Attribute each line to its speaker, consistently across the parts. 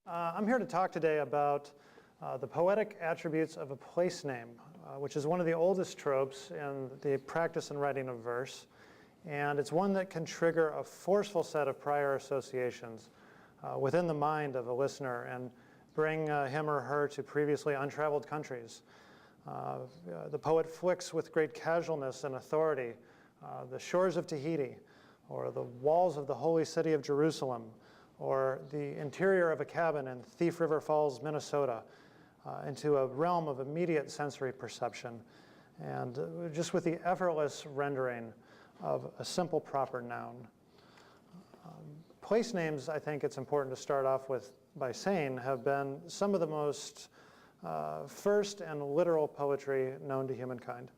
Speaker 1: I'm here to talk today about the poetic attributes of a place name, which is one of the oldest tropes in the practice and writing of verse. And it's one that can trigger a forceful set of prior associations within the mind of a listener and bring him or her to previously untraveled countries. The poet flicks with great casualness and authority the shores of Tahiti, or the walls of the holy city of Jerusalem, or the interior of a cabin in Thief River Falls, Minnesota, into a realm of immediate sensory perception, and just with the effortless rendering of a simple proper noun. Place names, I think it's important to start off with by saying, have been some of the most first and literal poetry known to humankind.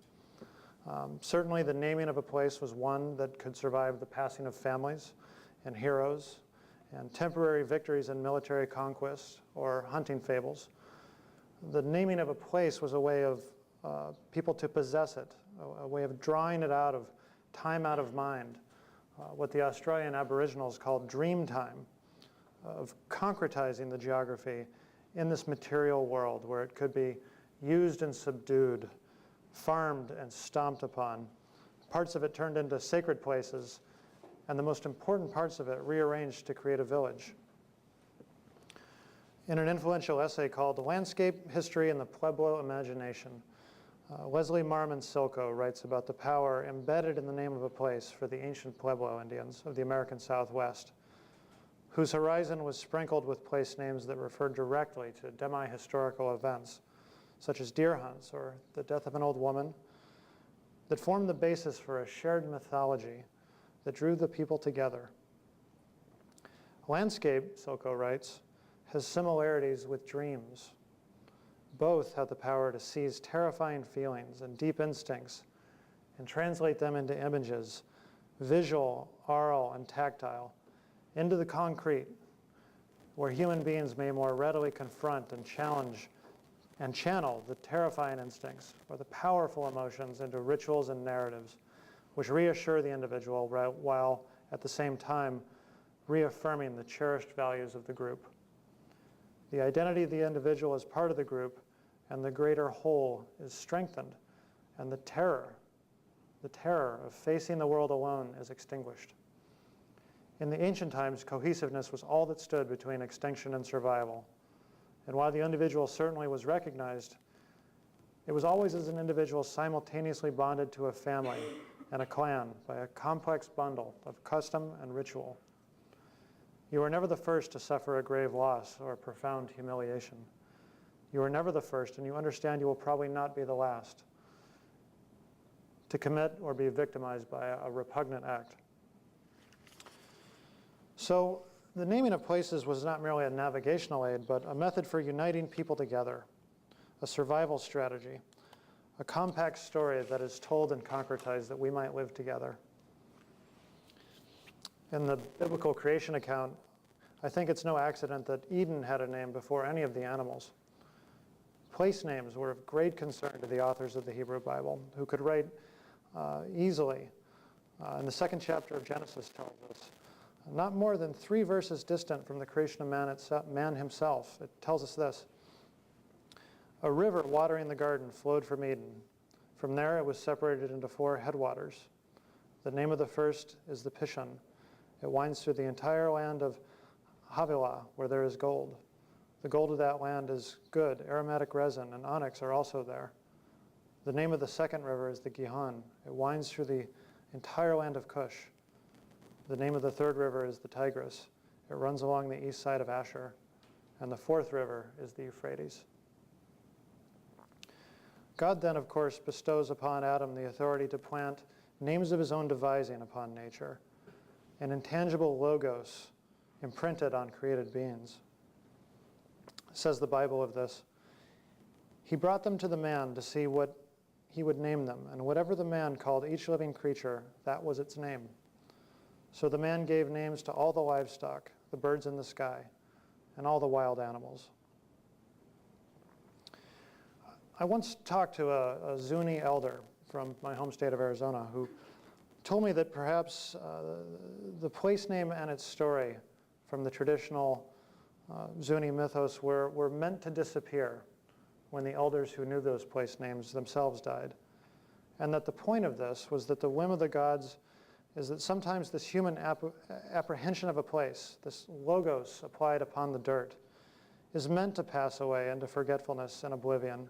Speaker 1: Certainly the naming of a place was one that could survive the passing of families and heroes and temporary victories in military conquest or hunting fables. The naming of a place was a way of people to possess it, a way of drawing it out of time out of mind, what the Australian Aboriginals called dream time, of concretizing the geography in this material world where it could be used and subdued, farmed and stomped upon, parts of it turned into sacred places, and the most important parts of it rearranged to create a village. In an influential essay called Landscape History and the Pueblo Imagination, Leslie Marmon Silko writes about the power embedded in the name of a place for the ancient Pueblo Indians of the American Southwest, whose horizon was sprinkled with place names that referred directly to demi-historical events, such as deer hunts or the death of an old woman, that formed the basis for a shared mythology that drew the people together. Landscape, Silko writes, has similarities with dreams. Both have the power to seize terrifying feelings and deep instincts and translate them into images, visual, aural, and tactile, into the concrete, where human beings may more readily confront and challenge and channel the terrifying instincts or the powerful emotions into rituals and narratives which reassure the individual while at the same time reaffirming the cherished values of the group. The identity of the individual as part of the group and the greater whole is strengthened, and the terror of facing the world alone is extinguished. In the ancient times, cohesiveness was all that stood between extinction and survival. And while the individual certainly was recognized, it was always as an individual simultaneously bonded to a family and a clan by a complex bundle of custom and ritual. You are never the first to suffer a grave loss or a profound humiliation. You are never the first, and you understand you will probably not be the last to commit or be victimized by a repugnant act. So the naming of places was not merely a navigational aid, but a method for uniting people together, a survival strategy, a compact story that is told and concretized that we might live together. In the biblical creation account, I think it's no accident that Eden had a name before any of the animals. Place names were of great concern to the authors of the Hebrew Bible, who could write easily. In the second chapter of Genesis tells us, not more than 3 verses distant from the creation of man himself, it tells us this: a river watering the garden flowed from Eden. From there it was separated into 4 headwaters. The name of the first is the Pishon. It winds through the entire land of Havilah, where there is gold. The gold of that land is good. Aromatic resin and onyx are also there. The name of the second river is the Gihon. It winds through the entire land of Cush. The name of the third river is the Tigris. It runs along the east side of Asher. And the fourth river is the Euphrates. God then, of course, bestows upon Adam the authority to plant names of his own devising upon nature, an intangible logos imprinted on created beings. Says the Bible of this: he brought them to the man to see what he would name them, and whatever the man called each living creature, that was its name. So the man gave names to all the livestock, the birds in the sky, and all the wild animals. I once talked to a Zuni elder from my home state of Arizona who told me that perhaps the place name and its story from the traditional Zuni mythos were meant to disappear when the elders who knew those place names themselves died. And that the point of this was that the whim of the gods is that sometimes this human apprehension of a place, this logos applied upon the dirt, is meant to pass away into forgetfulness and oblivion,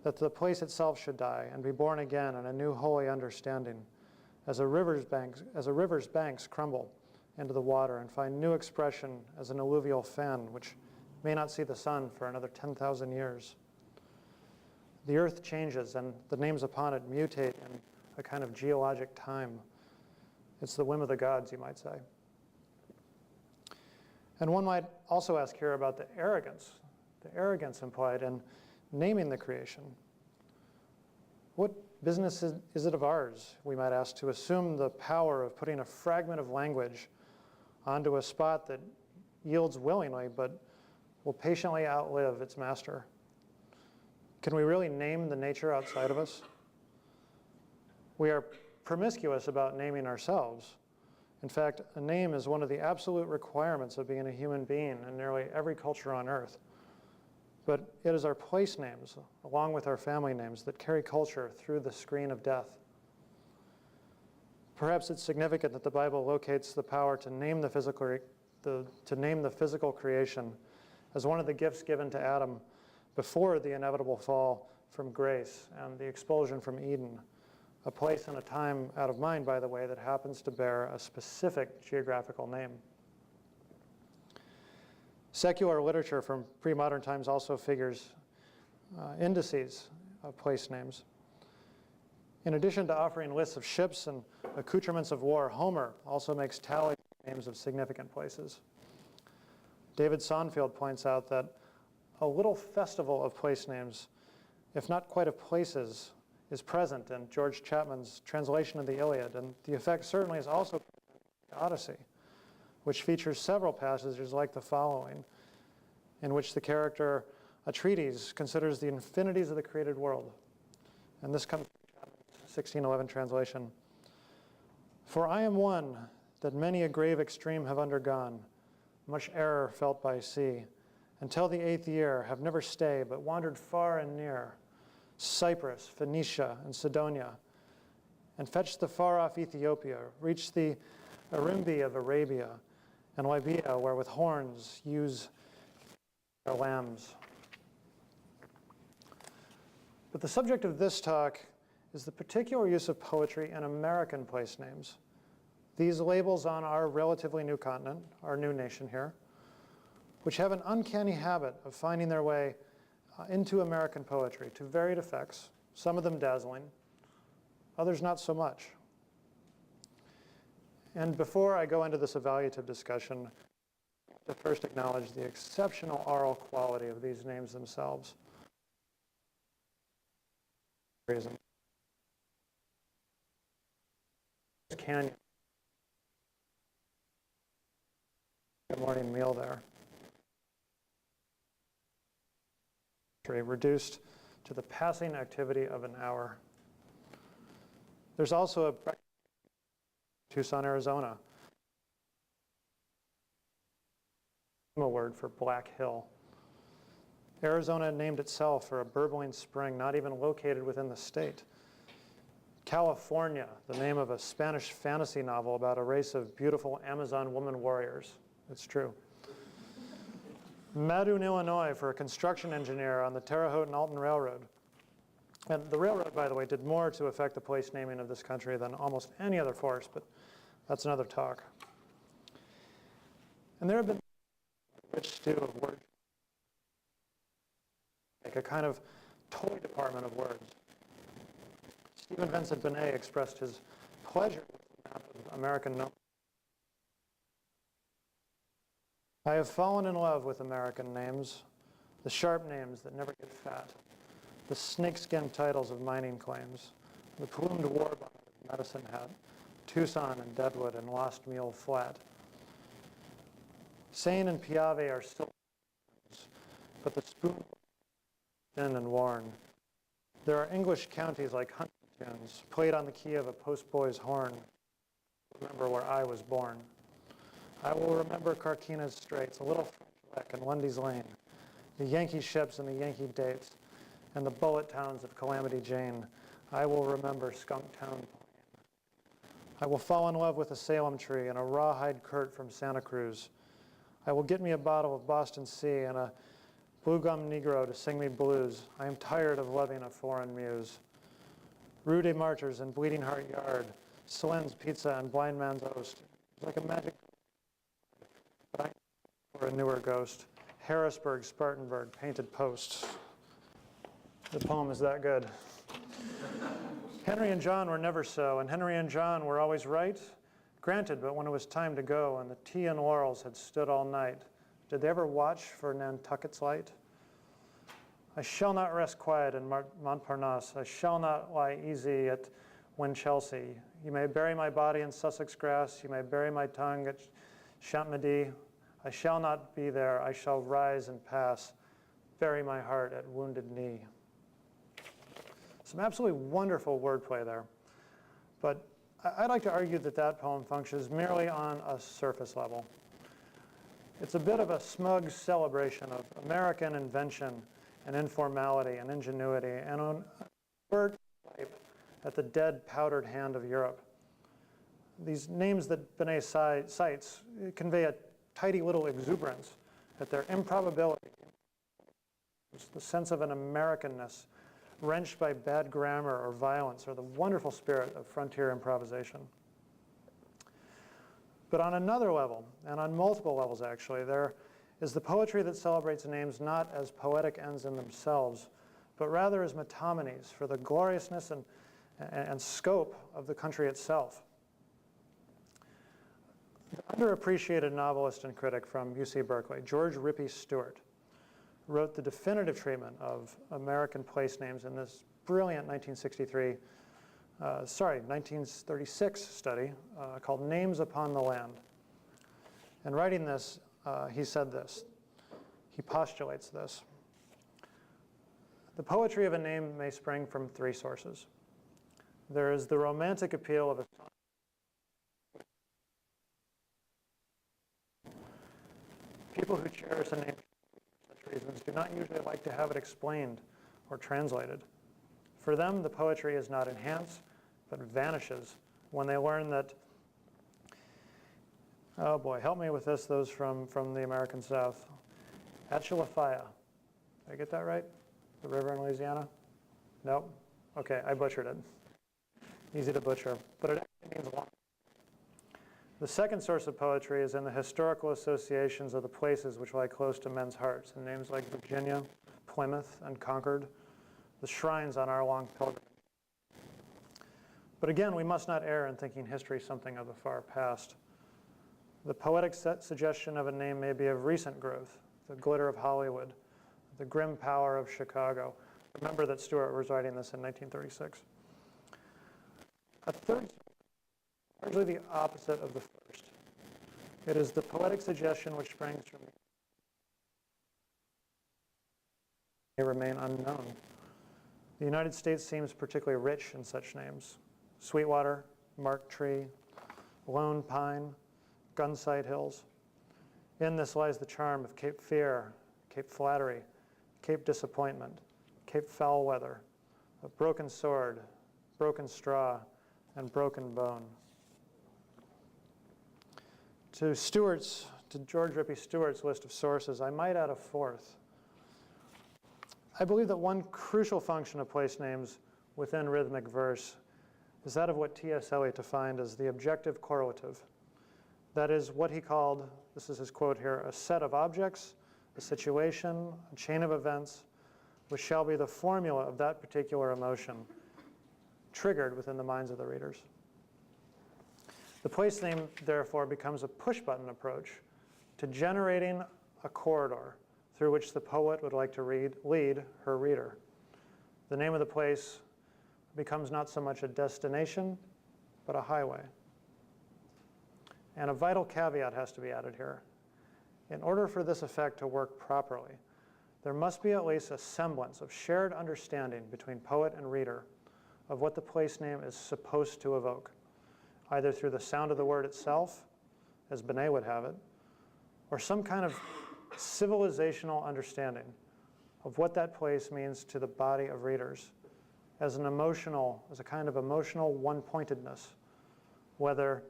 Speaker 1: that the place itself should die and be born again in a new holy understanding as a river's banks crumble into the water and find new expression as an alluvial fen which may not see the sun for another 10,000 years. The earth changes and the names upon it mutate in a kind of geologic time. It's the whim of the gods, you might say. And one might also ask here about the arrogance implied in naming the creation. What business is it of ours, we might ask, to assume the power of putting a fragment of language onto a spot that yields willingly but will patiently outlive its master? Can we really name the nature outside of us? We are promiscuous about naming ourselves. In fact, a name is one of the absolute requirements of being a human being in nearly every culture on earth. But it is our place names, along with our family names, that carry culture through the screen of death. Perhaps it's significant that the Bible locates the power to name the physical creation as one of the gifts given to Adam before the inevitable fall from grace and the expulsion from Eden, a place and a time out of mind, by the way, that happens to bear a specific geographical name. Secular literature from pre-modern times also figures indices of place names. In addition to offering lists of ships and accoutrements of war, Homer also makes tally names of significant places. David Sonfield points out that a little festival of place names, if not quite of places, is present in George Chapman's translation of the Iliad, and the effect certainly is also in the Odyssey, which features several passages like the following, in which the character Atreides considers the infinities of the created world. And this comes from Chapman's 1611 translation. For I am one that many a grave extreme have undergone, much error felt by sea, until the 8th year have never stayed, but wandered far and near, Cyprus, Phoenicia, and Sidonia, and fetched the far-off Ethiopia, reached the Arimbi of Arabia, and Libya, where with horns use their lambs. But the subject of this talk is the particular use of poetry in American place names. These labels on our relatively new continent, our new nation here, which have an uncanny habit of finding their way into American poetry to varied effects, some of them dazzling, others not so much. And before I go into this evaluative discussion, I have to first acknowledge the exceptional oral quality of these names themselves. Canyon. Good morning meal there. Reduced to the passing activity of an hour. There's also a Tucson, Arizona, a word for Black Hill. Arizona named itself for a burbling spring not even located within the state. California, the name of a Spanish fantasy novel about a race of beautiful Amazon woman warriors. It's true. Madun, Illinois, for a construction engineer on the Terre Haute and Alton Railroad. And the railroad, by the way, did more to affect the place naming of this country than almost any other force, but that's another talk. And there have been a rich stew of words, like a kind of toy department of words. Stephen Vincent Benet expressed his pleasure with the map of American numbers. I have fallen in love with American names, the sharp names that never get fat, the snakeskin titles of mining claims, the plumed war bonnet of Medicine Hat, Tucson and Deadwood and Lost Mule Flat. Seine and Piave are still, but the spoon is thin and worn. There are English counties like hunting tunes, played on the key of a postboy's horn. Remember where I was born. I will remember Carquinez Straits, a little French Lick and Lundy's Lane, the Yankee ships and the Yankee dates, and the bullet towns of Calamity Jane. I will remember Skunktown. I will fall in love with a Salem tree and a rawhide Kurt from Santa Cruz. I will get me a bottle of Boston Sea and a blue gum Negro to sing me blues. I am tired of loving a foreign muse. Rue des Martyrs and Bleeding Heart Yard, Slynn's Pizza and Blind Man's Oast. It's like a magic, but I for a newer ghost. Harrisburg, Spartanburg, Painted Post. The poem is that good. Henry and John were never so, and Henry and John were always right. Granted, but when it was time to go and the tea and laurels had stood all night, did they ever watch for Nantucket's light? I shall not rest quiet in Montparnasse. I shall not lie easy at Winchelsea. You may bury my body in Sussex grass. You may bury my tongue at Champmedy. I shall not be there. I shall rise and pass. Bury my heart at Wounded Knee. Some absolutely wonderful wordplay there. But I'd like to argue that that poem functions merely on a surface level. It's a bit of a smug celebration of American invention and informality and ingenuity and an overt swipe at the dead, powdered hand of Europe. These names that Benet cites convey a tidy little exuberance at their improbability. It's the sense of an Americanness wrenched by bad grammar or violence or the wonderful spirit of frontier improvisation. But on another level, and on multiple levels actually, there is the poetry that celebrates names not as poetic ends in themselves, but rather as metomonies for the gloriousness and scope of the country itself. The underappreciated novelist and critic from UC Berkeley, George Rippey Stewart, wrote the definitive treatment of American place names in this brilliant 1936 study called Names Upon the Land. In writing this, he said this. He postulates this. The poetry of a name may spring from three sources. There is the romantic appeal of a song. People who cherish a name for such reasons do not usually like to have it explained or translated. For them, the poetry is not enhanced, but vanishes when they learn that, oh boy, help me with this, those from the American South. Atchafalaya. Did I get that right? The river in Louisiana? Nope. Okay, I butchered it. Easy to butcher, but it actually means a lot. The second source of poetry is in the historical associations of the places which lie close to men's hearts, in names like Virginia, Plymouth, and Concord, the shrines on our long pilgrimage. But again, we must not err in thinking history something of the far past. The poetic suggestion of a name may be of recent growth, the glitter of Hollywood, the grim power of Chicago. Remember that Stewart was writing this in 1936. A third, largely the opposite of the first. It is the poetic suggestion which springs from may remain unknown. The United States seems particularly rich in such names. Sweetwater, Mark Tree, Lone Pine, Gunsight Hills. In this lies the charm of Cape Fear, Cape Flattery, Cape Disappointment, Cape Foul Weather, a broken sword, broken straw, and broken bone. To George Rippey Stewart's list of sources, I might add a fourth. I believe that one crucial function of place names within rhythmic verse is that of what T.S. Eliot defined as the objective correlative. That is what he called, this is his quote here, a set of objects, a situation, a chain of events, which shall be the formula of that particular emotion, triggered within the minds of the readers. The place name, therefore, becomes a push-button approach to generating a corridor through which the poet would like to lead her reader. The name of the place becomes not so much a destination, but a highway. And a vital caveat has to be added here. In order for this effect to work properly, there must be at least a semblance of shared understanding between poet and reader of what the place name is supposed to evoke, either through the sound of the word itself, as Benet would have it, or some kind of civilizational understanding of what that place means to the body of readers as a kind of emotional one-pointedness, whether,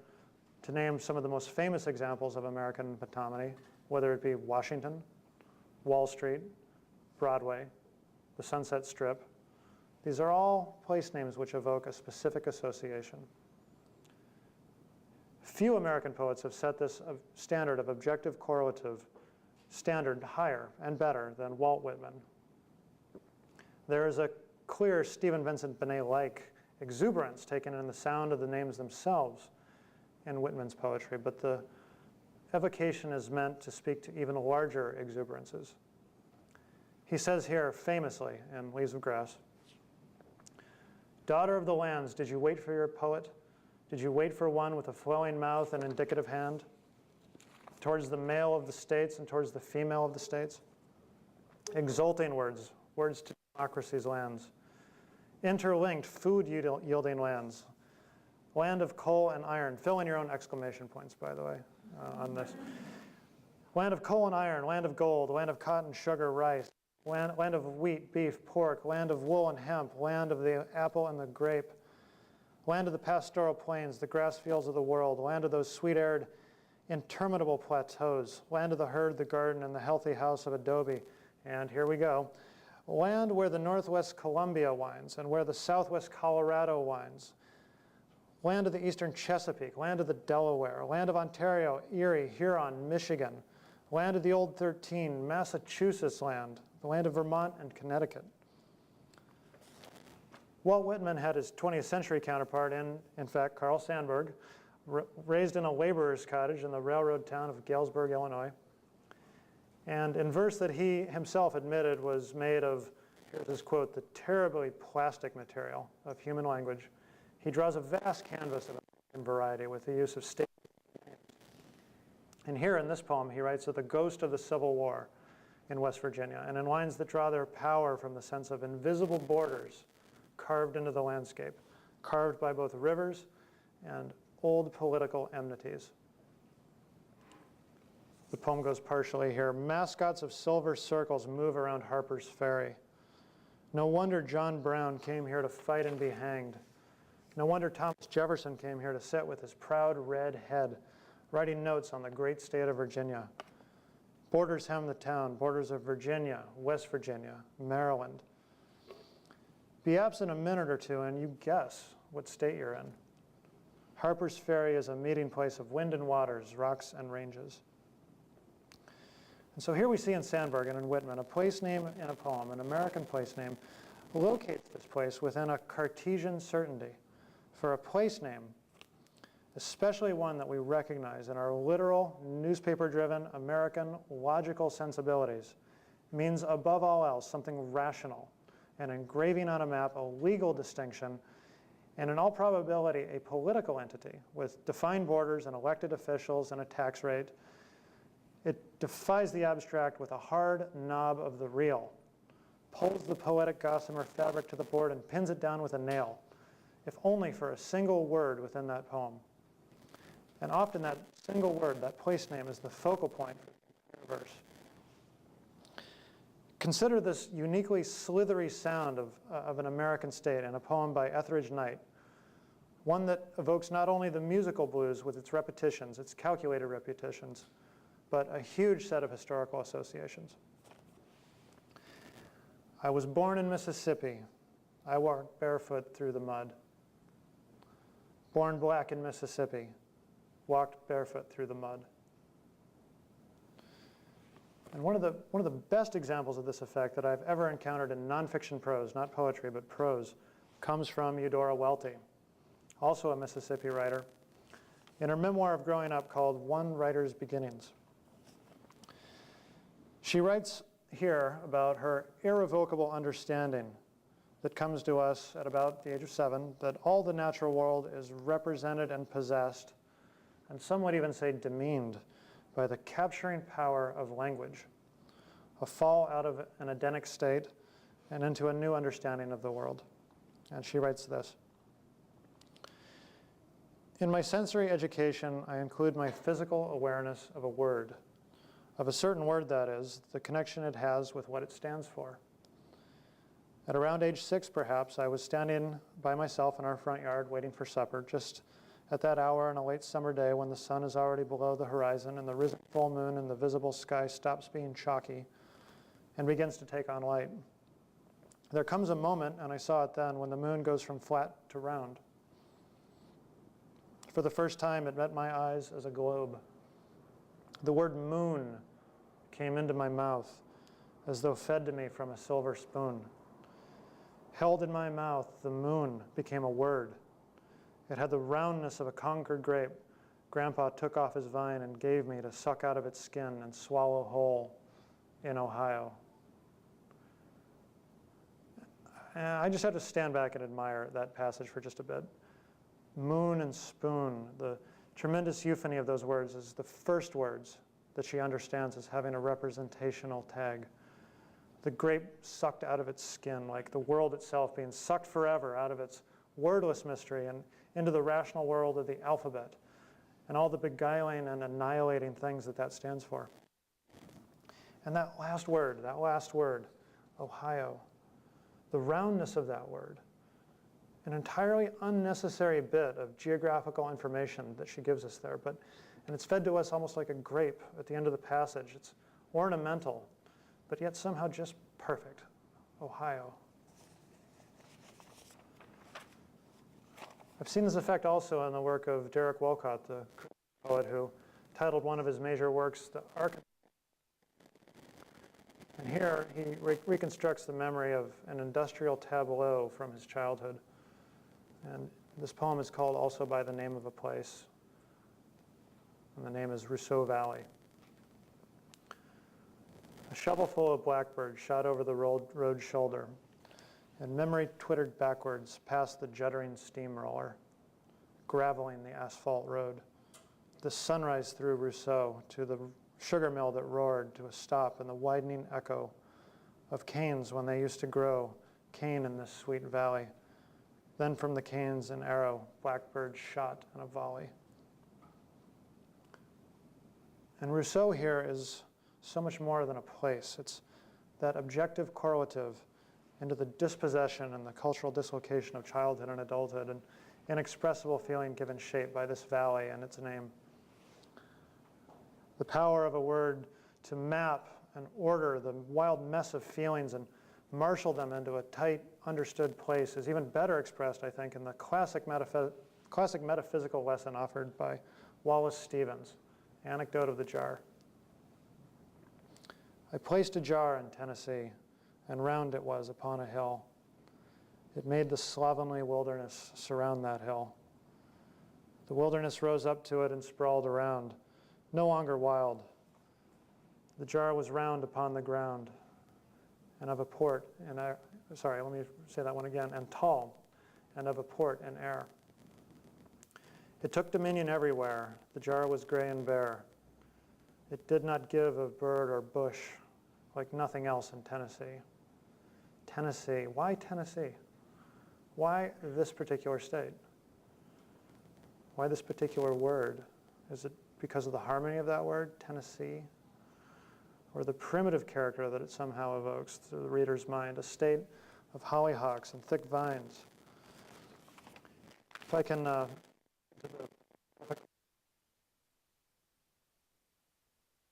Speaker 1: to name some of the most famous examples of American metonymy, whether it be Washington, Wall Street, Broadway, the Sunset Strip. These are all place names which evoke a specific association. Few American poets have set this standard of objective correlative standard higher and better than Walt Whitman. There is a clear Stephen Vincent Benet-like exuberance taken in the sound of the names themselves in Whitman's poetry, but the evocation is meant to speak to even larger exuberances. He says here famously in Leaves of Grass, "Daughter of the lands, did you wait for your poet? Did you wait for one with a flowing mouth and indicative hand? Towards the male of the states and towards the female of the states? Exulting words, words to democracy's lands. Interlinked, food-yielding lands. Land of coal and iron." Fill in your own exclamation points, by the way, on this. "Land of coal and iron, land of gold, land of cotton, sugar, rice, land of wheat, beef, pork, land of wool and hemp, land of the apple and the grape, land of the pastoral plains, the grass fields of the world, land of those sweet-aired, interminable plateaus, land of the herd, the garden, and the healthy house of adobe." And here we go. "Land where the Northwest Columbia winds and where the Southwest Colorado winds, land of the Eastern Chesapeake, land of the Delaware, land of Ontario, Erie, Huron, Michigan, land of the Old 13, Massachusetts land, the land of Vermont and Connecticut." Walt Whitman had his 20th century counterpart in fact, Carl Sandburg, raised in a laborer's cottage in the railroad town of Galesburg, Illinois. And in verse that he himself admitted was made of, here's his quote, "the terribly plastic material of human language," he draws a vast canvas of American variety with the use of state names. And here in this poem, he writes of the ghost of the Civil War in West Virginia, and in lines that draw their power from the sense of invisible borders carved into the landscape, carved by both rivers and old political enmities. The poem goes partially here. "Mascots of silver circles move around Harpers Ferry. No wonder John Brown came here to fight and be hanged. No wonder Thomas Jefferson came here to sit with his proud red head, writing notes on the great state of Virginia. Borders hem the town, borders of Virginia, West Virginia, Maryland. Be absent a minute or two and you guess what state you're in. Harpers Ferry is a meeting place of wind and waters, rocks and ranges." And so here we see in Sandburg and in Whitman a place name in a poem, an American place name, locates this place within a Cartesian certainty. For a place name, especially one that we recognize in our literal, newspaper-driven, American logical sensibilities, means above all else something rational, an engraving on a map, a legal distinction, and in all probability a political entity with defined borders and elected officials and a tax rate. It defies the abstract with a hard knob of the real, pulls the poetic gossamer fabric to the board and pins it down with a nail, if only for a single word within that poem. And often that single word, that place name, is the focal point of the verse. Consider this uniquely slithery sound of an American state in a poem by Etheridge Knight, one that evokes not only the musical blues with its repetitions, its calculated repetitions, but a huge set of historical associations. "I was born in Mississippi. I walked barefoot through the mud. Born black in Mississippi. Walked barefoot through the mud." And one of the best examples of this effect that I've ever encountered in nonfiction prose, not poetry, but prose, comes from Eudora Welty, also a Mississippi writer, in her memoir of growing up called One Writer's Beginnings. She writes here about her irrevocable understanding that comes to us at about the age of 7, that all the natural world is represented and possessed, and some would even say demeaned, by the capturing power of language, a fall out of an Edenic state and into a new understanding of the world. And she writes this: "In my sensory education, I include my physical awareness of a word of a certain word, that is, the connection it has with what it stands for. At around age 6, perhaps, I was standing by myself in our front yard waiting for supper, just at that hour on a late summer day when the sun is already below the horizon and the risen full moon in the visible sky stops being chalky and begins to take on light. There comes a moment, and I saw it then, when the moon goes from flat to round. For the first time, it met my eyes as a globe. The word moon came into my mouth as though fed to me from a silver spoon. Held in my mouth, the moon became a word. It had the roundness of a Concord grape Grandpa took off his vine and gave me to suck out of its skin and swallow whole in Ohio. And I just have to stand back and admire that passage for just a bit. Moon and spoon, the tremendous euphony of those words is the first words that she understands as having a representational tag. The grape sucked out of its skin, like the world itself being sucked forever out of its wordless mystery and into the rational world of the alphabet and all the beguiling and annihilating things that stands for. And that last word, Ohio, the roundness of that word, an entirely unnecessary bit of geographical information that she gives us there, and it's fed to us almost like a grape at the end of the passage. It's ornamental, but yet somehow just perfect. Ohio. I've seen this effect also in the work of Derek Walcott, the poet who titled one of his major works, The Architect. And here he reconstructs the memory of an industrial tableau from his childhood. And this poem is called also by the name of a place. And the name is Rousseau Valley. A shovelful of blackbirds shot over the road shoulder, and memory twittered backwards past the juddering steamroller, graveling the asphalt road. The sunrise through Rousseau to the sugar mill that roared to a stop in the widening echo of canes when they used to grow cane in this sweet valley. Then from the canes an arrow, blackbirds shot in a volley. And Rousseau here is so much more than a place. It's that objective correlative into the dispossession and the cultural dislocation of childhood and adulthood, and inexpressible feeling given shape by this valley and its name. The power of a word to map and order the wild mess of feelings and marshal them into a tight, understood place is even better expressed, I think, in the classic metaphysical lesson offered by Wallace Stevens, Anecdote of the Jar. I placed a jar in Tennessee, and round it was upon a hill. It made the slovenly wilderness surround that hill. The wilderness rose up to it and sprawled around, no longer wild. The jar was round upon the ground, and of a port in air. Sorry, let me say that one again. And tall, and of a port in air. It took dominion everywhere. The jar was gray and bare. It did not give of bird or bush like nothing else in Tennessee. Tennessee, why Tennessee? Why this particular state? Why this particular word? Is it because of the harmony of that word, Tennessee? Or the primitive character that it somehow evokes through the reader's mind, a state of hollyhocks and thick vines? If I can,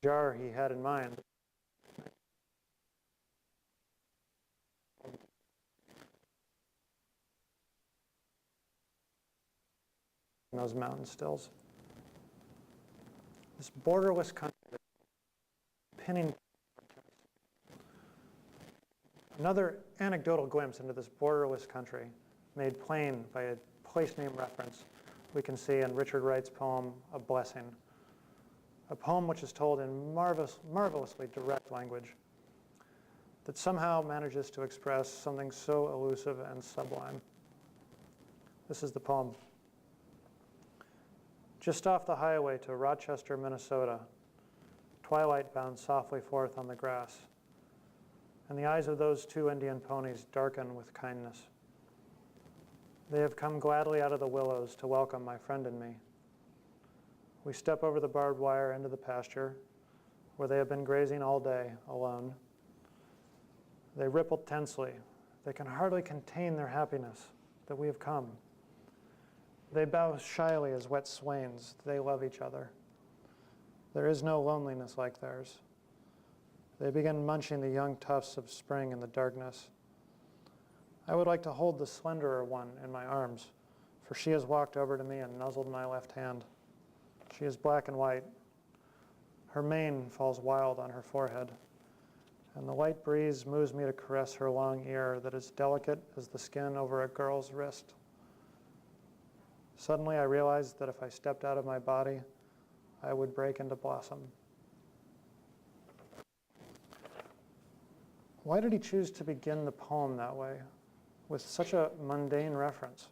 Speaker 1: jar he had in mind. Those mountain stills. This borderless country, pinning. Another anecdotal glimpse into this borderless country, made plain by a place name reference, we can see in Richard Wright's poem, A Blessing. A poem which is told in marvelously direct language that somehow manages to express something so elusive and sublime. This is the poem. Just off the highway to Rochester, Minnesota, twilight bound softly forth on the grass, and the eyes of those two Indian ponies darken with kindness. They have come gladly out of the willows to welcome my friend and me. We step over the barbed wire into the pasture, where they have been grazing all day alone. They ripple tensely. They can hardly contain their happiness that we have come. They bow shyly as wet swains. They love each other. There is no loneliness like theirs. They begin munching the young tufts of spring in the darkness. I would like to hold the slenderer one in my arms, for she has walked over to me and nuzzled my left hand. She is black and white. Her mane falls wild on her forehead, and the light breeze moves me to caress her long ear that is delicate as the skin over a girl's wrist. Suddenly I realized that if I stepped out of my body, I would break into blossom. Why did he choose to begin the poem that way, with such a mundane reference,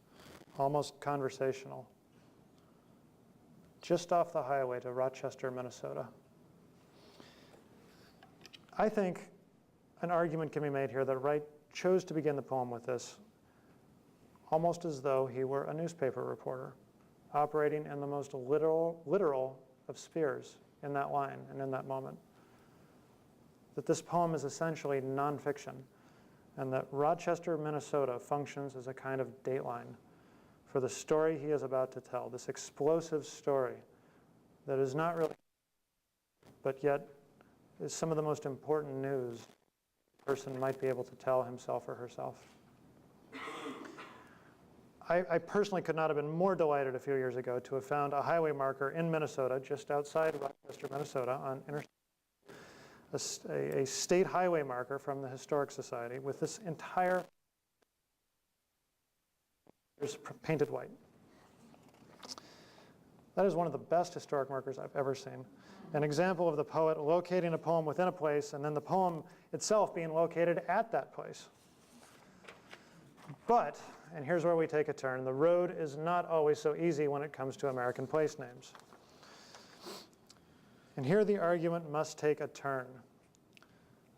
Speaker 1: almost conversational? Just off the highway to Rochester, Minnesota. I think an argument can be made here that Wright chose to begin the poem with this, almost as though he were a newspaper reporter, operating in the most literal of spheres in that line and in that moment. That this poem is essentially nonfiction, and that Rochester, Minnesota functions as a kind of dateline for the story he is about to tell, this explosive story that is not really, but yet is some of the most important news a person might be able to tell himself or herself. I personally could not have been more delighted a few years ago to have found a highway marker in Minnesota, just outside Rochester, Minnesota, on a state highway marker from the Historic Society with this entire painted white. That is one of the best historic markers I've ever seen. An example of the poet locating a poem within a place and then the poem itself being located at that place. But, and here's where we take a turn, the road is not always so easy when it comes to American place names. And here the argument must take a turn.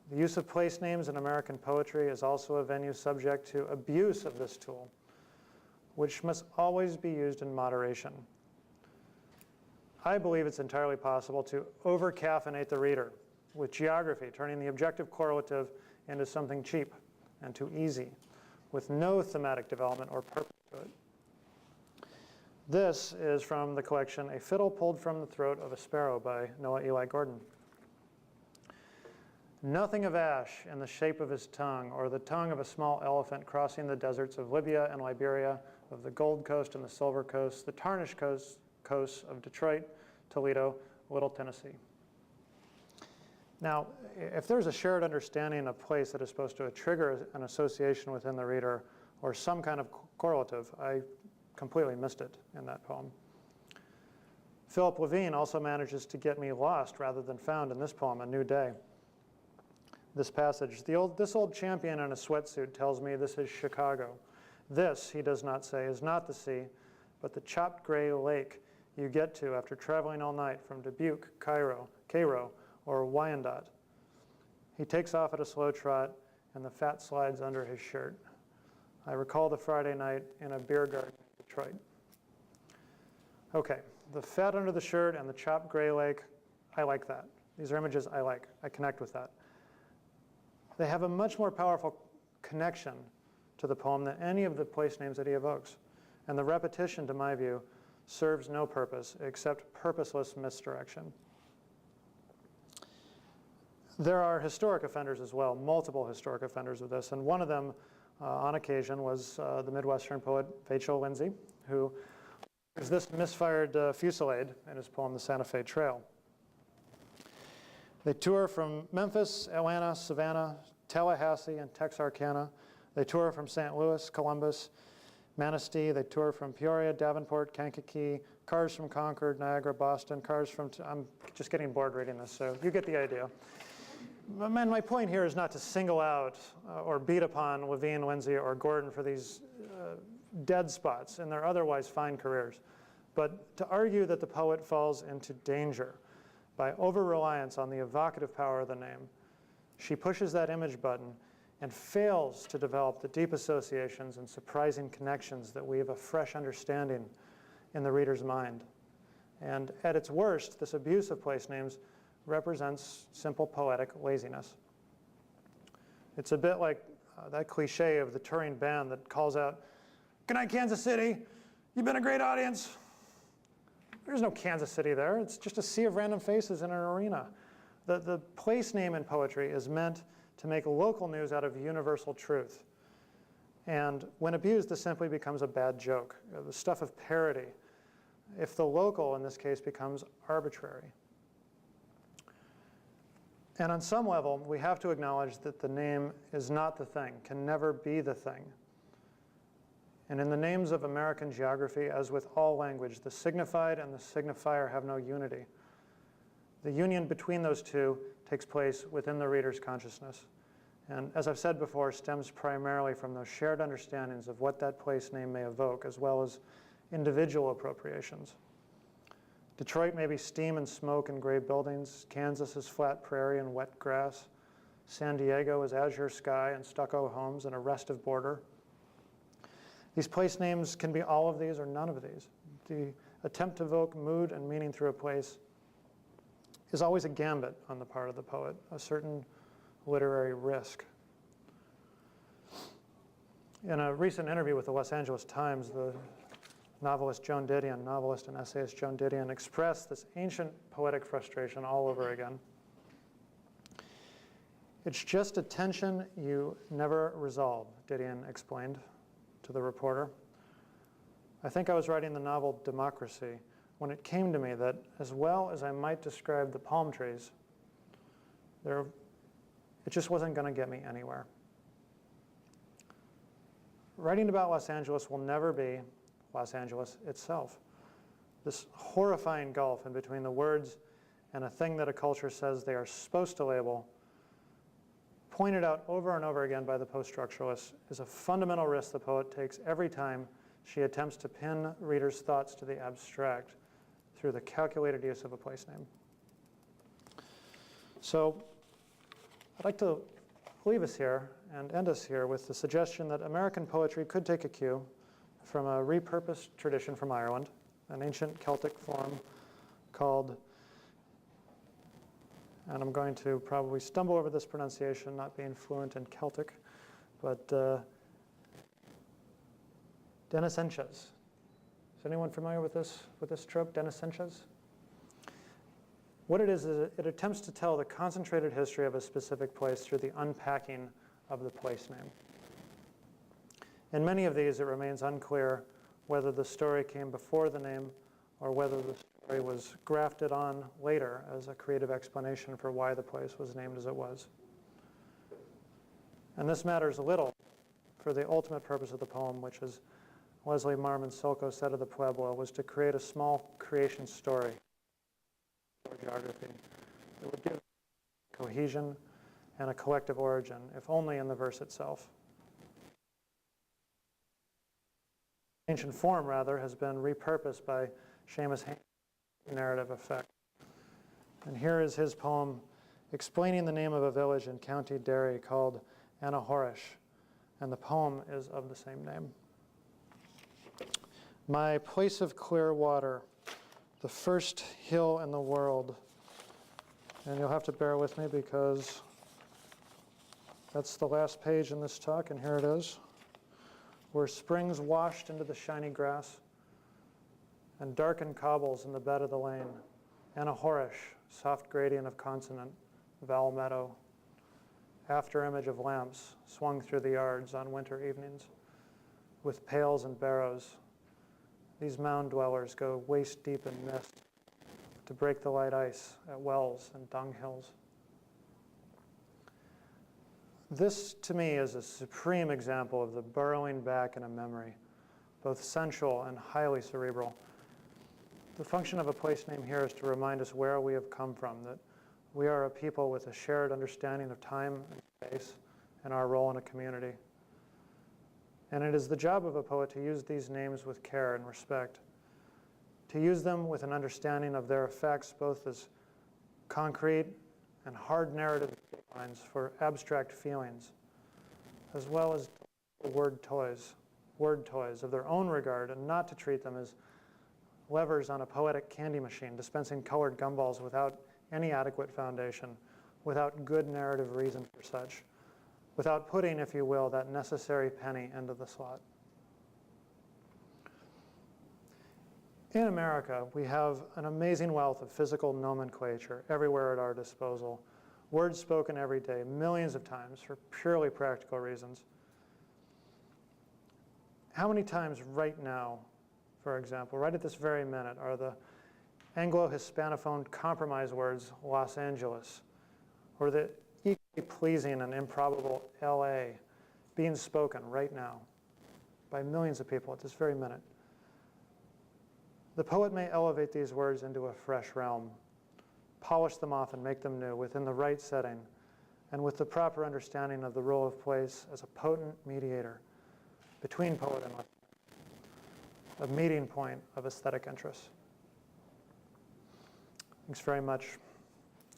Speaker 1: The use of place names in American poetry is also a venue subject to abuse of this tool, which must always be used in moderation. I believe it's entirely possible to over-caffeinate the reader with geography, turning the objective correlative into something cheap and too easy, with no thematic development or purpose to it. This is from the collection A Fiddle Pulled from the Throat of a Sparrow by Noah Eli Gordon. Nothing of ash in the shape of his tongue, or the tongue of a small elephant crossing the deserts of Libya and Liberia, of the Gold Coast and the Silver Coast, the tarnished coasts of Detroit, Toledo, Little Tennessee. Now, if there's a shared understanding of place that is supposed to trigger an association within the reader or some kind of correlative, I completely missed it in that poem. Philip Levine also manages to get me lost rather than found in this poem, A New Day. This passage, this old champion in a sweatsuit tells me this is Chicago. This, he does not say, is not the sea, but the chopped gray lake you get to after traveling all night from Dubuque, Cairo, or Wyandotte. He takes off at a slow trot, and the fat slides under his shirt. I recall the Friday night in a beer garden in Detroit. Okay, the fat under the shirt and the chopped gray lake, I like that. These are images I like. I connect with that. They have a much more powerful connection to the poem than any of the place names that he evokes. And the repetition, to my view, serves no purpose except purposeless misdirection. There are historic offenders as well, multiple historic offenders of this, and one of them, on occasion, was the Midwestern poet Vachel Lindsay, who is this misfired fusillade in his poem, The Santa Fe Trail. They tour from Memphis, Atlanta, Savannah, Tallahassee, and Texarkana. They tour from St. Louis, Columbus, Manistee. They tour from Peoria, Davenport, Kankakee, cars from Concord, Niagara, Boston, cars from, I'm just getting bored reading this, so you get the idea. And my point here is not to single out or beat upon Levine, Lindsay, or Gordon for these dead spots in their otherwise fine careers, but to argue that the poet falls into danger by over-reliance on the evocative power of the name. She pushes that image button and fails to develop the deep associations and surprising connections that weave a fresh understanding in the reader's mind. And at its worst, this abuse of place names represents simple poetic laziness. It's a bit like that cliche of the touring band that calls out, "Good night, Kansas City. You've been a great audience." There's no Kansas City there. It's just a sea of random faces in an arena. The place name in poetry is meant to make local news out of universal truth. And when abused, this simply becomes a bad joke, the stuff of parody, if the local, in this case, becomes arbitrary. And on some level, we have to acknowledge that the name is not the thing, can never be the thing. And in the names of American geography, as with all language, the signified and the signifier have no unity. The union between those two takes place within the reader's consciousness. And as I've said before, stems primarily from those shared understandings of what that place name may evoke, as well as individual appropriations. Detroit may be steam and smoke and gray buildings. Kansas is flat prairie and wet grass. San Diego is azure sky and stucco homes and a restive border. These place names can be all of these or none of these. The attempt to evoke mood and meaning through a place is always a gambit on the part of the poet, a certain literary risk. In a recent interview with the Los Angeles Times, the novelist and essayist Joan Didion expressed this ancient poetic frustration all over again. "It's just a tension you never resolve," Didion explained to the reporter. "I think I was writing the novel Democracy when it came to me that as well as I might describe the palm trees, it just wasn't going to get me anywhere." Writing about Los Angeles will never be Los Angeles itself. This horrifying gulf in between the words and a thing that a culture says they are supposed to label, pointed out over and over again by the post-structuralists, is a fundamental risk the poet takes every time she attempts to pin readers' thoughts to the abstract through the calculated use of a place name. So I'd like to leave us here and end us here with the suggestion that American poetry could take a cue from a repurposed tradition from Ireland, an ancient Celtic form called, and I'm going to probably stumble over this pronunciation, not being fluent in Celtic, but Deniscenches. Is anyone familiar with this trope, Deniscenches? What it is it attempts to tell the concentrated history of a specific place through the unpacking of the place name. In many of these, it remains unclear whether the story came before the name or whether the story was grafted on later as a creative explanation for why the place was named as it was. And this matters little for the ultimate purpose of the poem, which, as Leslie Marmon Sulco said of the Pueblo, was to create a small creation story or geography that would give cohesion and a collective origin, if only in the verse itself. Ancient form, rather, has been repurposed by Seamus Haines' narrative effect. And here is his poem explaining the name of a village in County Derry called Anahorish, and the poem is of the same name. "My place of clear water, the first hill in the world," and you'll have to bear with me because that's the last page in this talk, and here it is. "Where springs washed into the shiny grass and darkened cobbles in the bed of the lane, Anahorish, soft gradient of consonant, vowel meadow, after image of lamps swung through the yards on winter evenings, with pails and barrows. These mound dwellers go waist deep in mist to break the light ice at wells and dunghills." This, to me, is a supreme example of the burrowing back in a memory, both sensual and highly cerebral. The function of a place name here is to remind us where we have come from, that we are a people with a shared understanding of time and space and our role in a community. And it is the job of a poet to use these names with care and respect, to use them with an understanding of their effects both as concrete and hard narrative lines for abstract feelings, as well as word toys of their own regard, and not to treat them as levers on a poetic candy machine dispensing colored gumballs without any adequate foundation, without good narrative reason for such, without putting, if you will, that necessary penny into the slot. In America, we have an amazing wealth of physical nomenclature everywhere at our disposal, words spoken every day, millions of times for purely practical reasons. How many times right now, for example, right at this very minute, are the Anglo-Hispanophone compromise words Los Angeles, or the equally pleasing and improbable LA being spoken right now by millions of people at this very minute? The poet may elevate these words into a fresh realm, polish them off and make them new within the right setting and with the proper understanding of the role of place as a potent mediator between poet and listener, a meeting point of aesthetic interests. Thanks very much.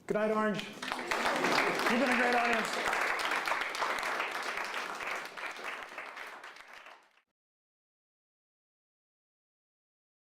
Speaker 1: Good night, Orange. You've been a great audience.